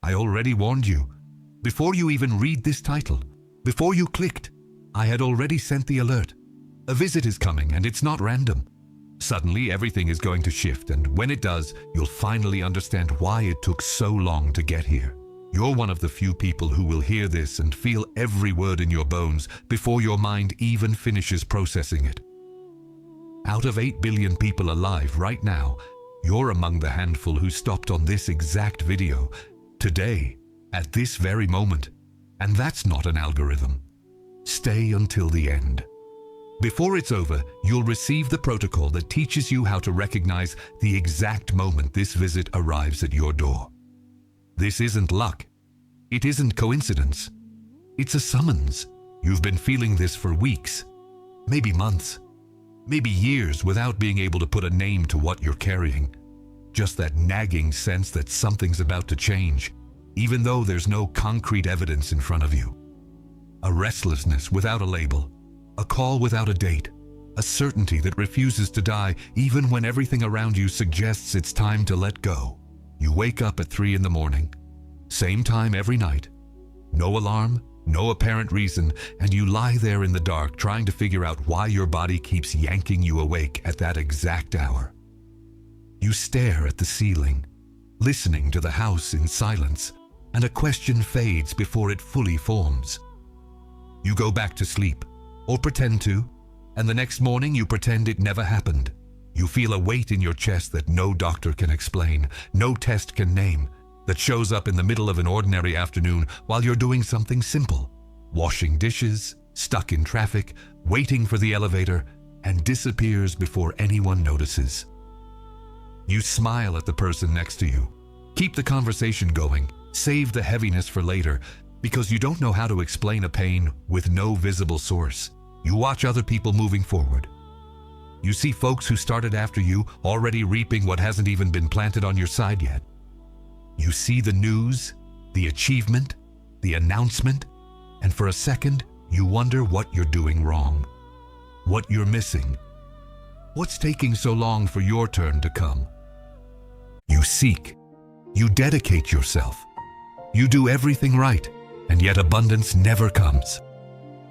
I already warned you. Before you even read this title, before you clicked, I had already sent the alert. A visit is coming and it's not random. Suddenly everything is going to shift, and when it does, you'll finally understand why it took so long to get here. You're one of the few people who will hear this and feel every word in your bones before your mind even finishes processing it. Out of 8 billion people alive right now, you're among the handful who stopped on this exact video, today, at this very moment. And that's not an algorithm. Stay until the end. Before it's over, you'll receive the protocol that teaches you how to recognize the exact moment this visit arrives at your door. This isn't luck. It isn't coincidence. It's a summons. You've been feeling this for weeks, maybe months, maybe years without being able to put a name to what you're carrying. Just that nagging sense that something's about to change, even though there's no concrete evidence in front of you. A restlessness without a label, a call without a date, a certainty that refuses to die even when everything around you suggests it's time to let go. You wake up at 3 in the morning, same time every night. No alarm, no apparent reason, and you lie there in the dark trying to figure out why your body keeps yanking you awake at that exact hour. You stare at the ceiling, listening to the house in silence, and a question fades before it fully forms. You go back to sleep, or pretend to, and the next morning you pretend it never happened. You feel a weight in your chest that no doctor can explain, no test can name, that shows up in the middle of an ordinary afternoon while you're doing something simple, washing dishes, stuck in traffic, waiting for the elevator, and disappears before anyone notices. You smile at the person next to you, keep the conversation going, save the heaviness for later, because you don't know how to explain a pain with no visible source. You watch other people moving forward. You see folks who started after you already reaping what hasn't even been planted on your side yet. You see the news, the achievement, the announcement, and for a second, you wonder what you're doing wrong, what you're missing, what's taking so long for your turn to come. You seek, you dedicate yourself, you do everything right, and yet abundance never comes.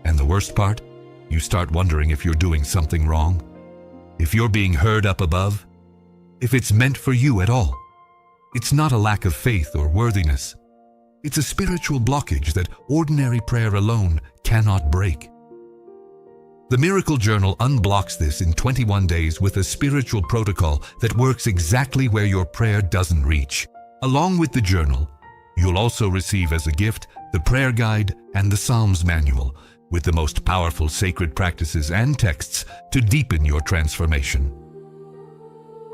And the worst part, you start wondering if you're doing something wrong, if you're being heard up above, if it's meant for you at all. It's not a lack of faith or worthiness. It's a spiritual blockage that ordinary prayer alone cannot break. The Miracle Journal unblocks this in 21 days with a spiritual protocol that works exactly where your prayer doesn't reach. Along with the journal, you'll also receive as a gift the prayer guide and the Psalms manual with the most powerful sacred practices and texts to deepen your transformation.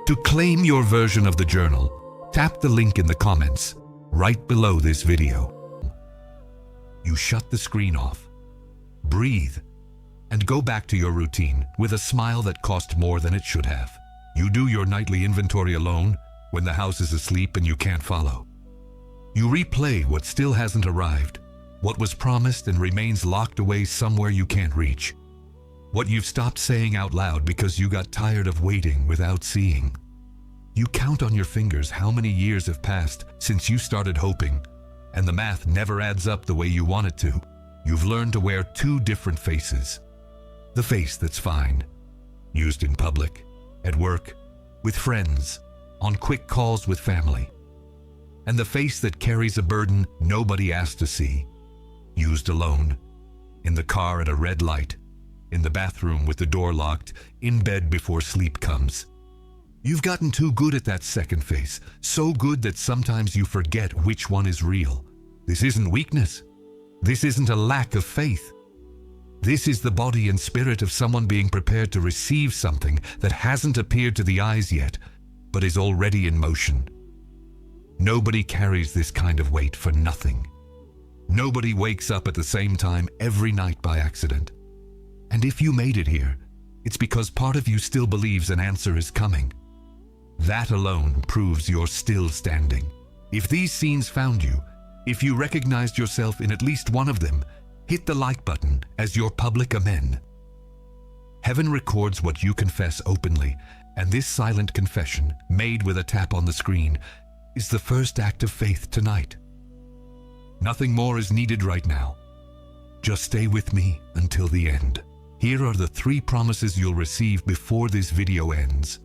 To claim your version of the journal, tap the link in the comments right below this video. You shut the screen off, breathe, and go back to your routine with a smile that cost more than it should have. You do your nightly inventory alone when the house is asleep and you can't follow. You replay what still hasn't arrived, what was promised and remains locked away somewhere you can't reach, what you've stopped saying out loud because you got tired of waiting without seeing. You count on your fingers how many years have passed since you started hoping, and the math never adds up the way you want it to. You've learned to wear 2 different faces. The face that's fine, used in public, at work, with friends, on quick calls with family. And the face that carries a burden nobody asked to see, used alone, in the car at a red light, in the bathroom with the door locked, in bed before sleep comes. You've gotten too good at that second face, so good that sometimes you forget which one is real. This isn't weakness. This isn't a lack of faith. This is the body and spirit of someone being prepared to receive something that hasn't appeared to the eyes yet, but is already in motion. Nobody carries this kind of weight for nothing. Nobody wakes up at the same time every night by accident. And if you made it here, it's because part of you still believes an answer is coming. That alone proves you're still standing. If these scenes found you, if you recognized yourself in at least one of them, hit the like button as your public amen. Heaven records what you confess openly, and this silent confession, made with a tap on the screen, is the first act of faith tonight. Nothing more is needed right now. Just stay with me until the end. Here are the 3 promises you'll receive before this video ends.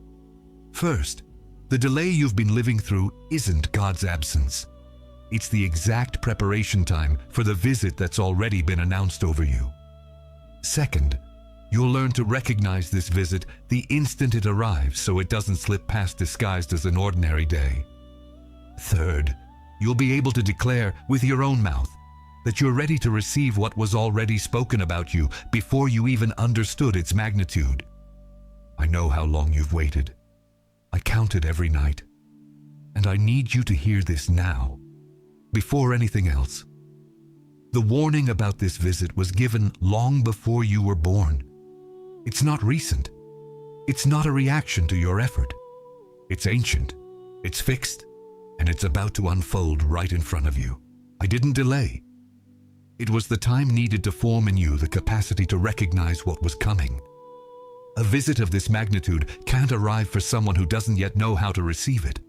First, the delay you've been living through isn't God's absence. It's the exact preparation time for the visit that's already been announced over you. Second, you'll learn to recognize this visit the instant it arrives so it doesn't slip past disguised as an ordinary day. Third, you'll be able to declare with your own mouth that you're ready to receive what was already spoken about you before you even understood its magnitude. I know how long you've waited. I counted every night. And I need you to hear this now, before anything else. The warning about this visit was given long before you were born. It's not recent. It's not a reaction to your effort. It's ancient. It's fixed. And it's about to unfold right in front of you. I didn't delay. It was the time needed to form in you the capacity to recognize what was coming. A visit of this magnitude can't arrive for someone who doesn't yet know how to receive it.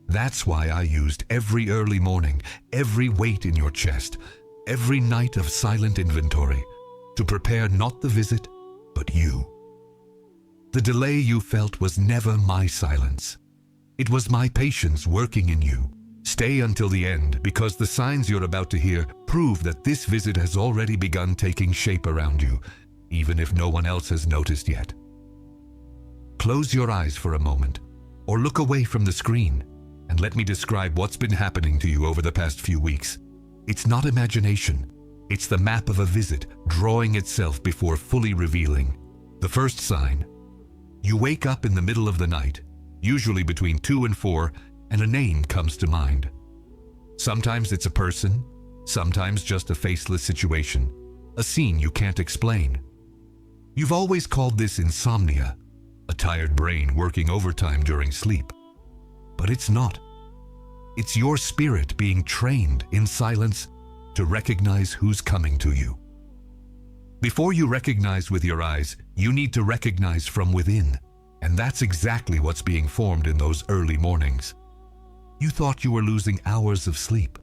That's why I used every early morning, every weight in your chest, every night of silent inventory to prepare not the visit, but you. The delay you felt was never my silence. It was my patience working in you. Stay until the end, because the signs you're about to hear prove that this visit has already begun taking shape around you, even if no one else has noticed yet. Close your eyes for a moment, or look away from the screen, and let me describe what's been happening to you over the past few weeks. It's not imagination. It's the map of a visit drawing itself before fully revealing. The first sign: you wake up in the middle of the night, usually between 2 and 4, and a name comes to mind. Sometimes it's a person, sometimes just a faceless situation, a scene you can't explain. You've always called this insomnia, a tired brain working overtime during sleep. But it's not. It's your spirit being trained in silence to recognize who's coming to you. Before you recognize with your eyes, you need to recognize from within. And that's exactly what's being formed in those early mornings. You thought you were losing hours of sleep.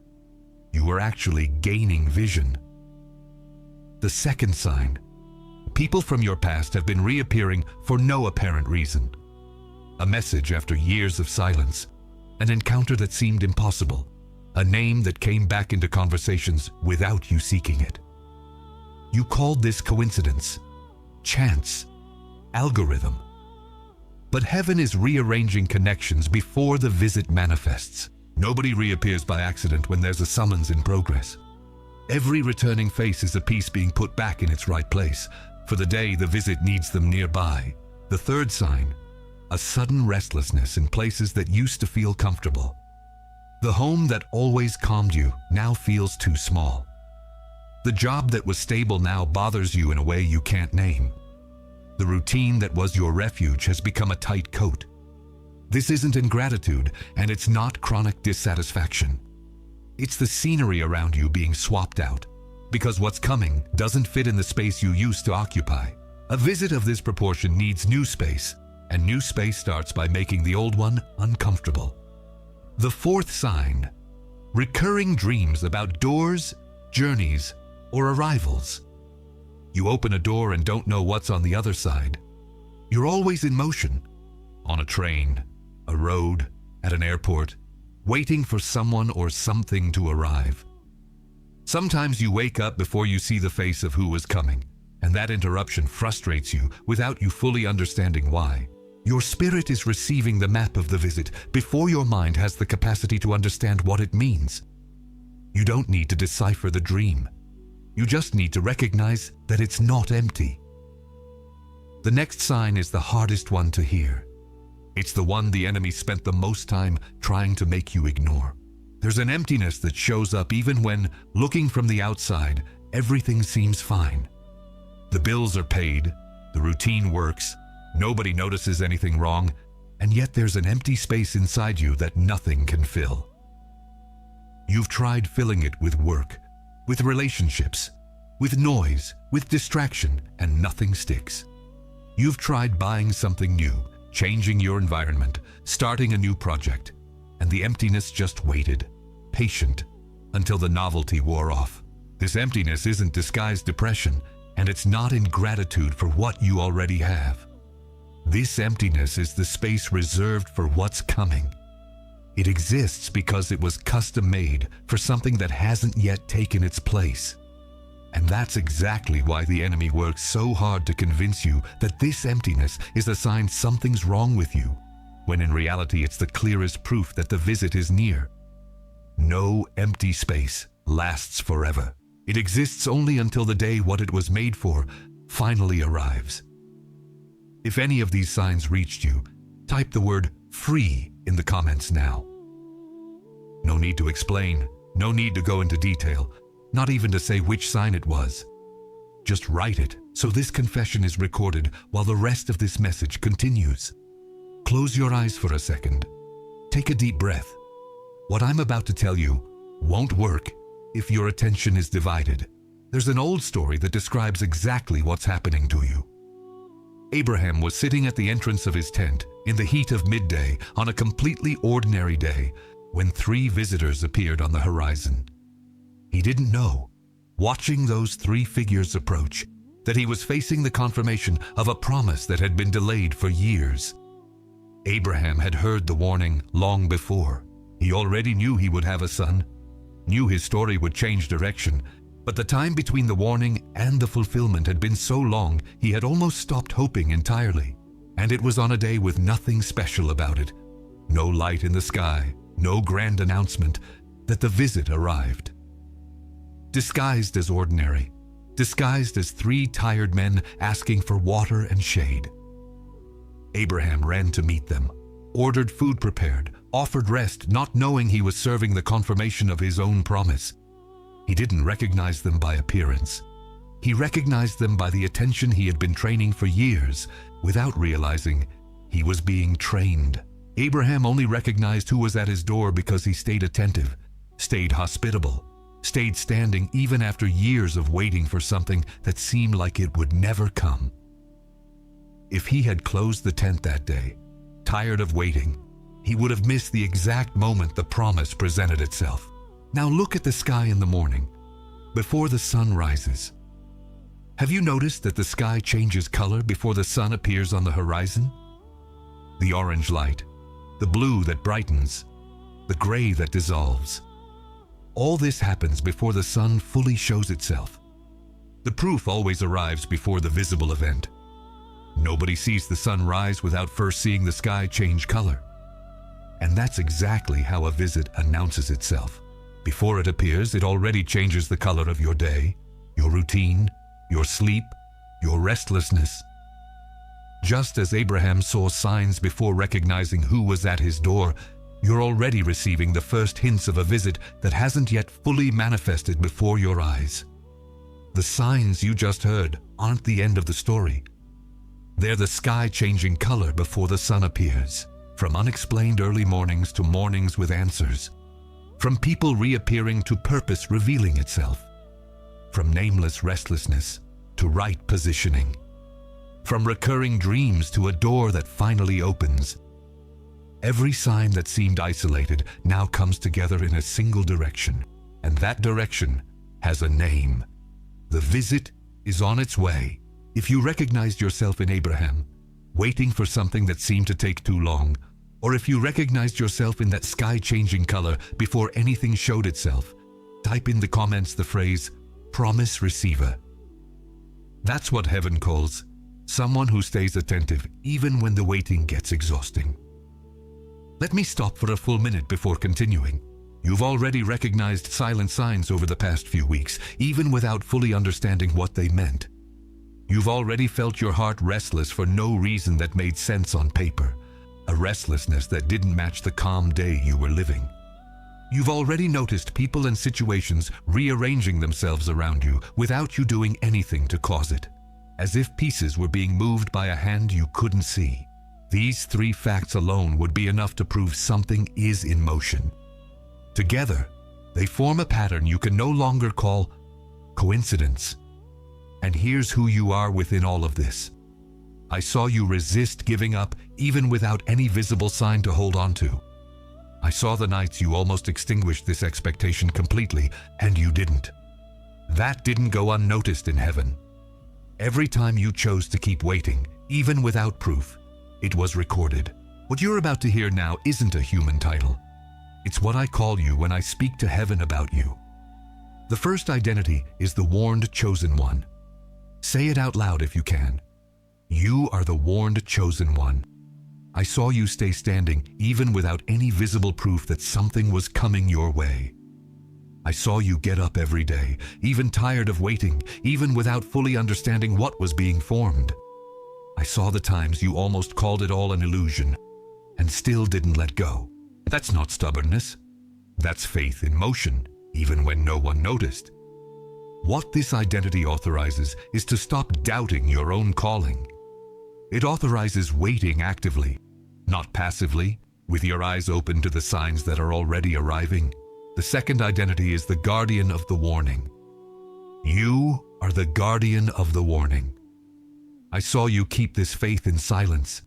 You were actually gaining vision. The second sign: people from your past have been reappearing for no apparent reason. A message after years of silence, an encounter that seemed impossible, a name that came back into conversations without you seeking it. You called this coincidence, chance, algorithm. But heaven is rearranging connections before the visit manifests. Nobody reappears by accident when there's a summons in progress. Every returning face is a piece being put back in its right place for the day the visit needs them nearby. The third sign: a sudden restlessness in places that used to feel comfortable. The home that always calmed you now feels too small. The job that was stable now bothers you in a way you can't name. The routine that was your refuge has become a tight coat. This isn't ingratitude, and it's not chronic dissatisfaction. It's the scenery around you being swapped out, because what's coming doesn't fit in the space you used to occupy. A visit of this proportion needs new space, and new space starts by making the old one uncomfortable. The fourth sign: recurring dreams about doors, journeys, or arrivals. You open a door and don't know what's on the other side. You're always in motion, on a train, a road, at an airport, waiting for someone or something to arrive. Sometimes you wake up before you see the face of who was coming, and that interruption frustrates you without you fully understanding why. Your spirit is receiving the map of the visit before your mind has the capacity to understand what it means. You don't need to decipher the dream. You just need to recognize that it's not empty. The next sign is the hardest one to hear. It's the one the enemy spent the most time trying to make you ignore. There's an emptiness that shows up even when, looking from the outside, everything seems fine. The bills are paid, the routine works, nobody notices anything wrong, and yet there's an empty space inside you that nothing can fill. You've tried filling it with work, with relationships, with noise, with distraction, and nothing sticks. You've tried buying something new, changing your environment, starting a new project, and the emptiness just waited, patient, until the novelty wore off. This emptiness isn't disguised depression, and it's not ingratitude for what you already have. This emptiness is the space reserved for what's coming. It exists because it was custom-made for something that hasn't yet taken its place. And that's exactly why the enemy works so hard to convince you that this emptiness is a sign something's wrong with you, when in reality it's the clearest proof that the visit is near. No empty space lasts forever. It exists only until the day what it was made for finally arrives. If any of these signs reached you, type the word "free" in the comments now. No need to explain, no need to go into detail, not even to say which sign it was. Just write it so this confession is recorded while the rest of this message continues. Close your eyes for a second. Take a deep breath. What I'm about to tell you won't work if your attention is divided. There's an old story that describes exactly what's happening to you. Abraham was sitting at the entrance of his tent in the heat of midday on a completely ordinary day when 3 visitors appeared on the horizon. He didn't know, watching those 3 figures approach, that he was facing the confirmation of a promise that had been delayed for years. Abraham had heard the warning long before. He already knew he would have a son, knew his story would change direction, but the time between the warning and the fulfillment had been so long he had almost stopped hoping entirely. And it was on a day with nothing special about it, no light in the sky, no grand announcement, that the visit arrived. Disguised as ordinary, disguised as 3 tired men asking for water and shade. Abraham ran to meet them, ordered food prepared, offered rest, not knowing he was serving the confirmation of his own promise. He didn't recognize them by appearance. He recognized them by the attention he had been training for years, without realizing he was being trained. Abraham only recognized who was at his door because he stayed attentive, stayed hospitable, stayed standing even after years of waiting for something that seemed like it would never come. If he had closed the tent that day, tired of waiting, he would have missed the exact moment the promise presented itself. Now look at the sky in the morning, before the sun rises. Have you noticed that the sky changes color before the sun appears on the horizon? The orange light, the blue that brightens, the gray that dissolves. All this happens before the sun fully shows itself. The proof always arrives before the visible event. Nobody sees the sun rise without first seeing the sky change color. And that's exactly how a visit announces itself. Before it appears, it already changes the color of your day, your routine, your sleep, your restlessness. Just as Abraham saw signs before recognizing who was at his door, you're already receiving the first hints of a visit that hasn't yet fully manifested before your eyes. The signs you just heard aren't the end of the story. They're the sky changing color before the sun appears, from unexplained early mornings to mornings with answers, from people reappearing to purpose revealing itself, from nameless restlessness to right positioning, from recurring dreams to a door that finally opens. Every sign that seemed isolated now comes together in a single direction, and that direction has a name. The visit is on its way. If you recognized yourself in Abraham, waiting for something that seemed to take too long, or if you recognized yourself in that sky-changing color before anything showed itself, type in the comments the phrase, "Promise Receiver." That's what heaven calls someone who stays attentive even when the waiting gets exhausting. Let me stop for a full minute before continuing. You've already recognized silent signs over the past few weeks, even without fully understanding what they meant. You've already felt your heart restless for no reason that made sense on paper, a restlessness that didn't match the calm day you were living. You've already noticed people and situations rearranging themselves around you without you doing anything to cause it, as if pieces were being moved by a hand you couldn't see. These 3 facts alone would be enough to prove something is in motion. Together, they form a pattern you can no longer call coincidence. And here's who you are within all of this. I saw you resist giving up even without any visible sign to hold on to. I saw the nights you almost extinguished this expectation completely, and you didn't. That didn't go unnoticed in heaven. Every time you chose to keep waiting, even without proof, it was recorded. What you're about to hear now isn't a human title. It's what I call you when I speak to heaven about you. The first identity is the warned chosen one. Say it out loud if you can. You are the warned chosen one. I saw you stay standing even without any visible proof that something was coming your way. I saw you get up every day, even tired of waiting, even without fully understanding what was being formed. I saw the times you almost called it all an illusion and still didn't let go. That's not stubbornness. That's faith in motion, even when no one noticed. What this identity authorizes is to stop doubting your own calling. It authorizes waiting actively, not passively, with your eyes open to the signs that are already arriving. The second identity is the guardian of the warning. You are the guardian of the warning. I saw you keep this faith in silence,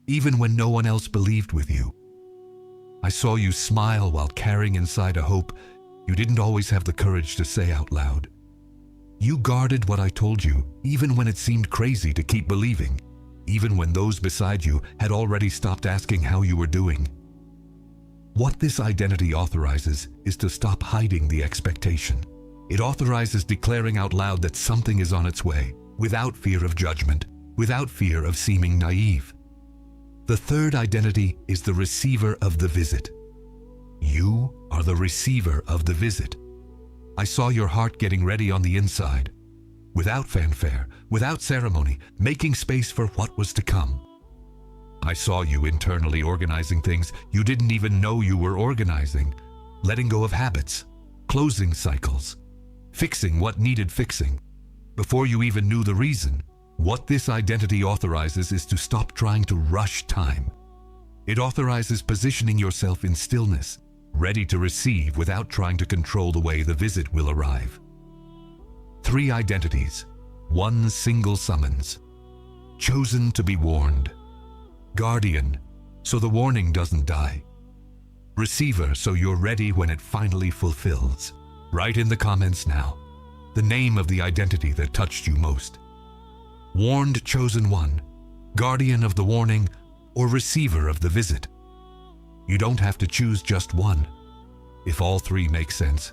even when no one else believed with you. I saw you smile while carrying inside a hope you didn't always have the courage to say out loud. You guarded what I told you, even when it seemed crazy to keep believing, even when those beside you had already stopped asking how you were doing. What this identity authorizes is to stop hiding the expectation. It authorizes declaring out loud that something is on its way, without fear of judgment, without fear of seeming naive. The third identity is the receiver of the visit. You are the receiver of the visit. I saw your heart getting ready on the inside, without fanfare, without ceremony, making space for what was to come. I saw you internally organizing things you didn't even know you were organizing, letting go of habits, closing cycles, fixing what needed fixing, before you even knew the reason. What this identity authorizes is to stop trying to rush time. It authorizes positioning yourself in stillness, ready to receive without trying to control the way the visit will arrive. 3 identities, 1 single summons. Chosen to be warned. Guardian, so the warning doesn't die. Receiver, so you're ready when it finally fulfills. Write in the comments now the name of the identity that touched you most. Warned chosen one, guardian of the warning, or receiver of the visit. You don't have to choose just one. If all 3 make sense,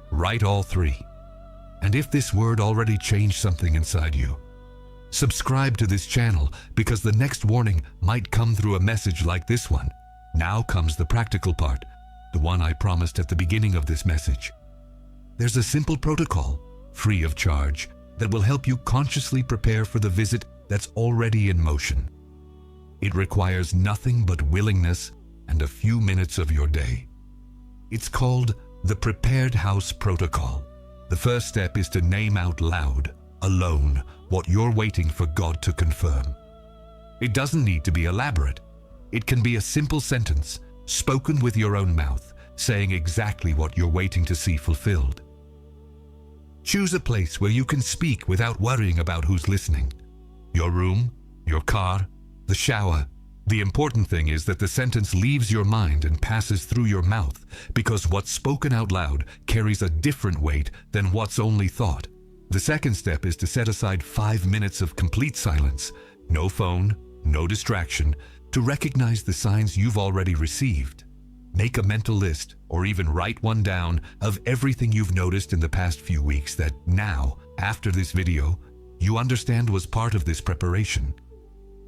write all 3. And if this word already changed something inside you, subscribe to this channel because the next warning might come through a message like this one. Now comes the practical part, the one I promised at the beginning of this message. There's a simple protocol, free of charge, that will help you consciously prepare for the visit that's already in motion. It requires nothing but willingness and a few minutes of your day. It's called the Prepared House Protocol. The first step is to name out loud, alone, what you're waiting for God to confirm. It doesn't need to be elaborate. It can be a simple sentence, spoken with your own mouth, saying exactly what you're waiting to see fulfilled. Choose a place where you can speak without worrying about who's listening. Your room, your car, the shower. The important thing is that the sentence leaves your mind and passes through your mouth, because what's spoken out loud carries a different weight than what's only thought. The second step is to set aside 5 minutes of complete silence, no phone, no distraction, to recognize the signs you've already received. Make a mental list, or even write one down, of everything you've noticed in the past few weeks that now, after this video, you understand was part of this preparation.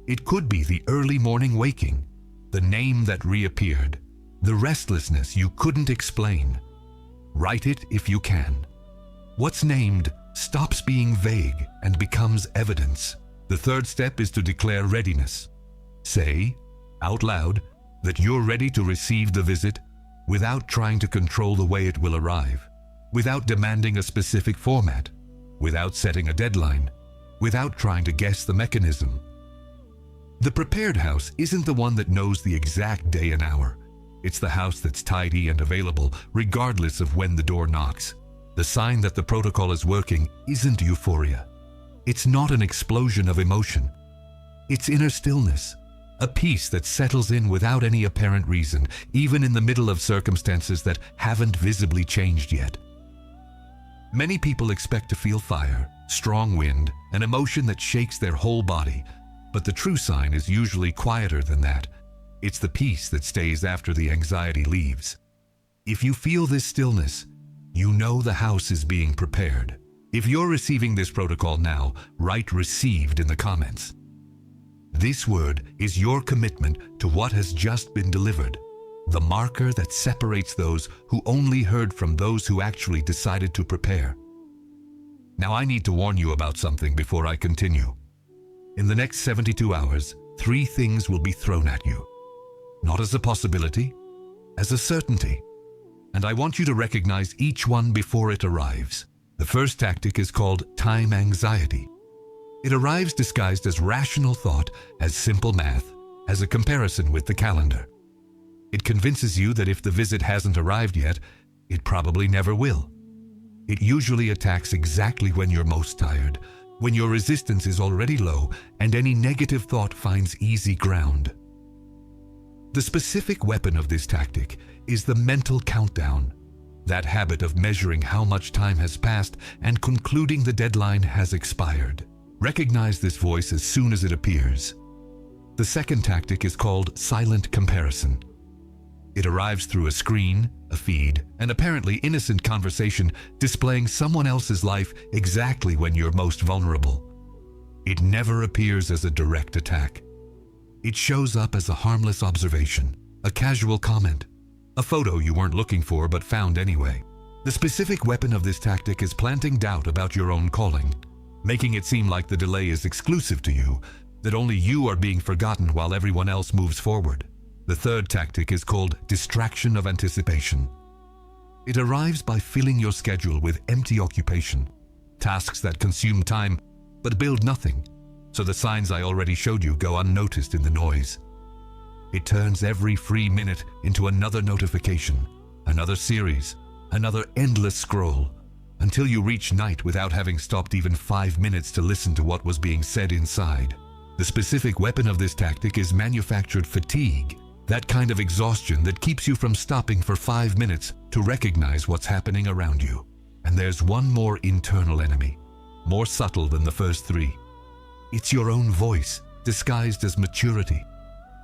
It could be the early morning waking, the name that reappeared, the restlessness you couldn't explain. Write it if you can. What's named stops being vague and becomes evidence. The third step is to declare readiness. Say, out loud, that you're ready to receive the visit without trying to control the way it will arrive, without demanding a specific format, without setting a deadline, without trying to guess the mechanism. The prepared house isn't the one that knows the exact day and hour. It's the house that's tidy and available regardless of when the door knocks. The sign that the protocol is working isn't euphoria. It's not an explosion of emotion. It's inner stillness, A peace that settles in without any apparent reason, even in the middle of circumstances that haven't visibly changed yet. Many people expect to feel fire, strong wind, an emotion that shakes their whole body, but the true sign is usually quieter than that. It's the peace that stays after the anxiety leaves. If you feel this stillness, you know the house is being prepared. If you're receiving this protocol now, write "received" in the comments. This word is your commitment to what has just been delivered, the marker that separates those who only heard from those who actually decided to prepare. Now I need to warn you about something before I continue. In the next 72 hours, 3 things will be thrown at you. Not as a possibility, as a certainty. And I want you to recognize each one before it arrives. The first tactic is called time anxiety. It arrives disguised as rational thought, as simple math, as a comparison with the calendar. It convinces you that if the visit hasn't arrived yet, it probably never will. It usually attacks exactly when you're most tired, when your resistance is already low and any negative thought finds easy ground. The specific weapon of this tactic is the mental countdown, that habit of measuring how much time has passed and concluding the deadline has expired. Recognize this voice as soon as it appears. The second tactic is called silent comparison. It arrives through a screen, a feed, an apparently innocent conversation displaying someone else's life exactly when you're most vulnerable. It never appears as a direct attack. It shows up as a harmless observation, a casual comment, a photo you weren't looking for but found anyway. The specific weapon of this tactic is planting doubt about your own calling, making it seem like the delay is exclusive to you, that only you are being forgotten while everyone else moves forward. The third tactic is called distraction of anticipation. It arrives by filling your schedule with empty occupation, tasks that consume time but build nothing, so the signs I already showed you go unnoticed in the noise. It turns every free minute into another notification, another series, another endless scroll, until you reach night without having stopped even 5 minutes to listen to what was being said inside. The specific weapon of this tactic is manufactured fatigue, that kind of exhaustion that keeps you from stopping for 5 minutes to recognize what's happening around you. And there's one more internal enemy, more subtle than the first 3. It's your own voice, disguised as maturity,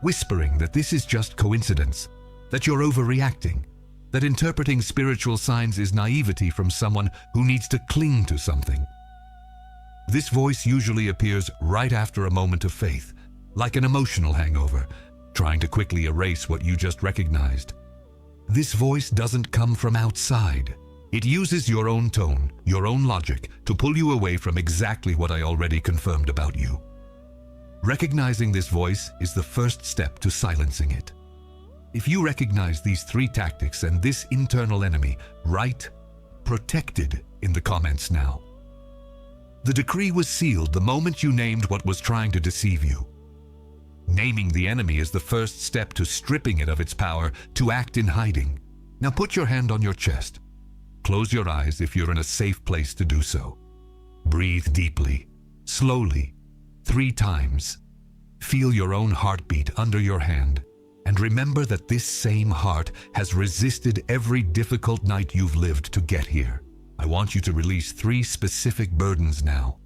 whispering that this is just coincidence, that you're overreacting, that interpreting spiritual signs is naivety from someone who needs to cling to something. This voice usually appears right after a moment of faith, like an emotional hangover, trying to quickly erase what you just recognized. This voice doesn't come from outside. It uses your own tone, your own logic, to pull you away from exactly what I already confirmed about you. Recognizing this voice is the first step to silencing it. If you recognize these 3 tactics and this internal enemy, write "protected" in the comments now. The decree was sealed the moment you named what was trying to deceive you. Naming the enemy is the first step to stripping it of its power to act in hiding. Now put your hand on your chest. Close your eyes if you're in a safe place to do so. Breathe deeply, slowly, 3 times. Feel your own heartbeat under your hand, and remember that this same heart has resisted every difficult night you've lived to get here. I want you to release 3 specific burdens now.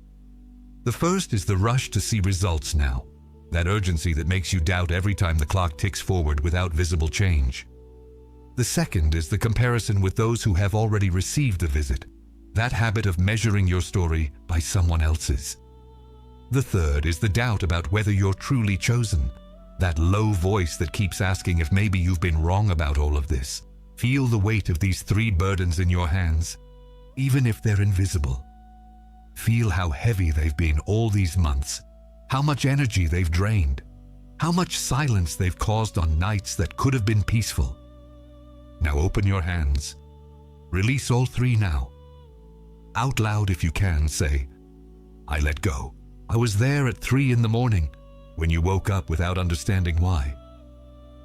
The first is the rush to see results now, that urgency that makes you doubt every time the clock ticks forward without visible change. The second is the comparison with those who have already received the visit, that habit of measuring your story by someone else's. The third is the doubt about whether you're truly chosen, that low voice that keeps asking if maybe you've been wrong about all of this. Feel the weight of these 3 burdens in your hands, even if they're invisible. Feel how heavy they've been all these months, how much energy they've drained, how much silence they've caused on nights that could have been peaceful. Now open your hands. Release all 3 now. Out loud if you can, say, "I let go. I was there at 3 in the morning when you woke up without understanding why.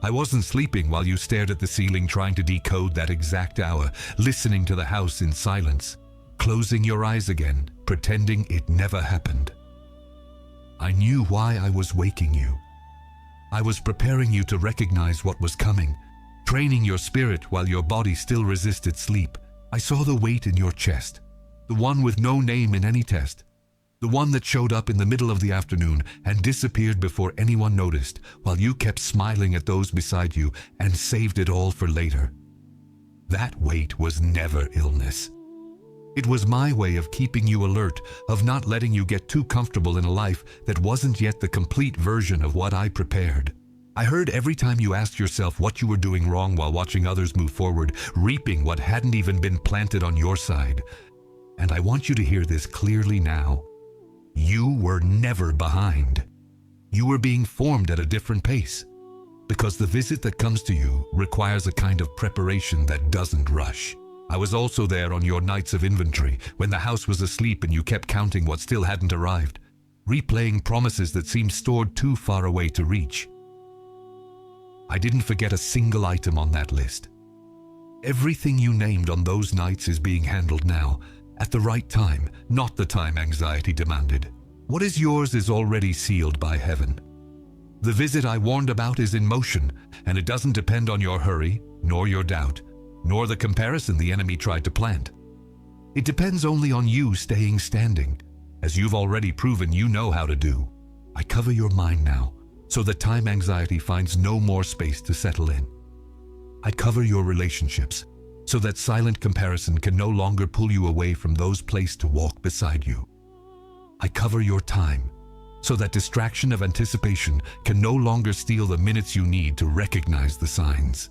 I wasn't sleeping while you stared at the ceiling trying to decode that exact hour, listening to the house in silence, closing your eyes again, pretending it never happened. I knew why I was waking you. I was preparing you to recognize what was coming, training your spirit while your body still resisted sleep. I saw the weight in your chest, the one with no name in any test, the one that showed up in the middle of the afternoon and disappeared before anyone noticed, while you kept smiling at those beside you and saved it all for later. That weight was never illness. It was my way of keeping you alert, of not letting you get too comfortable in a life that wasn't yet the complete version of what I prepared. I heard every time you asked yourself what you were doing wrong while watching others move forward, reaping what hadn't even been planted on your side. And I want you to hear this clearly now. You were never behind. You were being formed at a different pace, because the visit that comes to you requires a kind of preparation that doesn't rush. I was also there on your nights of inventory, when the house was asleep and you kept counting what still hadn't arrived, replaying promises that seemed stored too far away to reach. I didn't forget a single item on that list. Everything you named on those nights is being handled now, at the right time, not the time anxiety demanded. What is yours is already sealed by heaven. The visit I warned about is in motion, and it doesn't depend on your hurry, nor your doubt, nor the comparison the enemy tried to plant. It depends only on you staying standing, as you've already proven you know how to do. I cover your mind now, so that time anxiety finds no more space to settle in. I cover your relationships, so that silent comparison can no longer pull you away from those placed to walk beside you. I cover your time, so that distraction of anticipation can no longer steal the minutes you need to recognize the signs.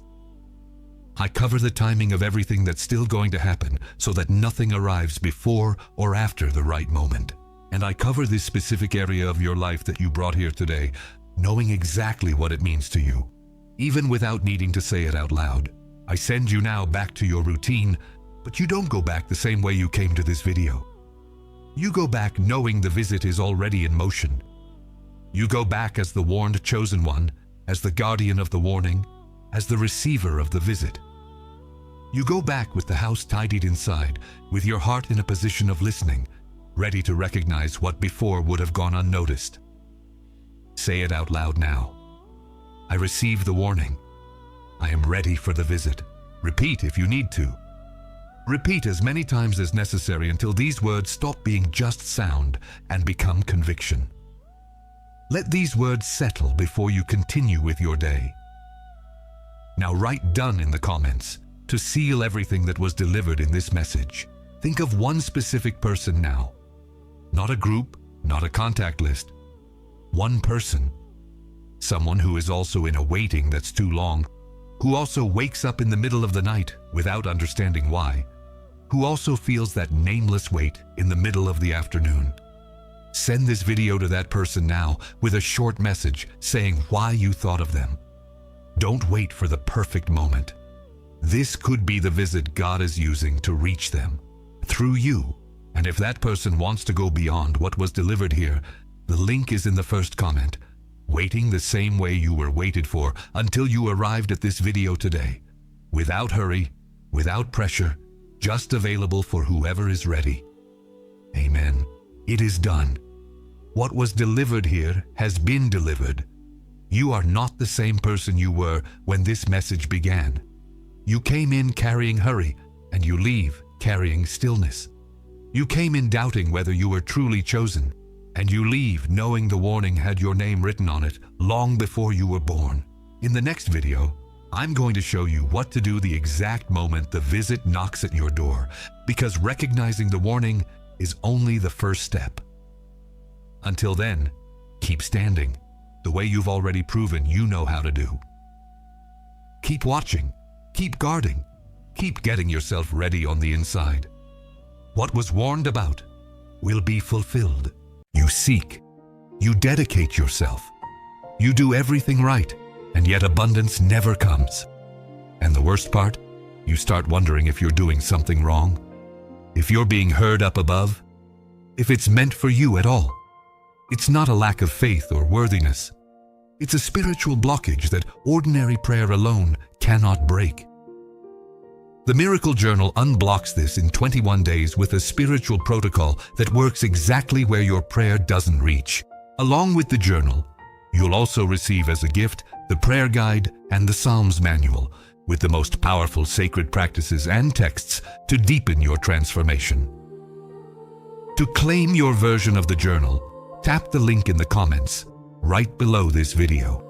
I cover the timing of everything that's still going to happen, so that nothing arrives before or after the right moment. And I cover this specific area of your life that you brought here today, knowing exactly what it means to you, even without needing to say it out loud. I send you now back to your routine, but you don't go back the same way you came to this video. You go back knowing the visit is already in motion. You go back as the warned chosen one, as the guardian of the warning, as the receiver of the visit. You go back with the house tidied inside, with your heart in a position of listening, ready to recognize what before would have gone unnoticed. Say it out loud now. I receive the warning. I am ready for the visit. Repeat if you need to. Repeat as many times as necessary until these words stop being just sound and become conviction. Let these words settle before you continue with your day. Now write "done" in the comments to seal everything that was delivered in this message. Think of one specific person now. Not a group, not a contact list. One person. Someone who is also in a waiting that's too long, who also wakes up in the middle of the night without understanding why, who also feels that nameless weight in the middle of the afternoon. Send this video to that person now with a short message saying why you thought of them. Don't wait for the perfect moment. This could be the visit God is using to reach them, through you. And if that person wants to go beyond what was delivered here, the link is in the first comment. Waiting the same way you were waited for until you arrived at this video today. Without hurry, without pressure, just available for whoever is ready. Amen. It is done. What was delivered here has been delivered. You are not the same person you were when this message began. You came in carrying hurry, and you leave carrying stillness. You came in doubting whether you were truly chosen, and you leave knowing the warning had your name written on it long before you were born. In the next video, I'm going to show you what to do the exact moment the visit knocks at your door, because recognizing the warning is only the first step. Until then, keep standing, the way you've already proven you know how to do. Keep watching, keep guarding, keep getting yourself ready on the inside. What was warned about will be fulfilled. You seek, you dedicate yourself, you do everything right, and yet abundance never comes. And the worst part, you start wondering if you're doing something wrong, if you're being heard up above, if it's meant for you at all. It's not a lack of faith or worthiness. It's a spiritual blockage that ordinary prayer alone cannot break. The Miracle Journal unblocks this in 21 days with a spiritual protocol that works exactly where your prayer doesn't reach. Along with the journal, You'll also receive as a gift the prayer guide and the Psalms manual with the most powerful sacred practices and texts to deepen your transformation. To claim your version of the journal, tap the link in the comments right below this video.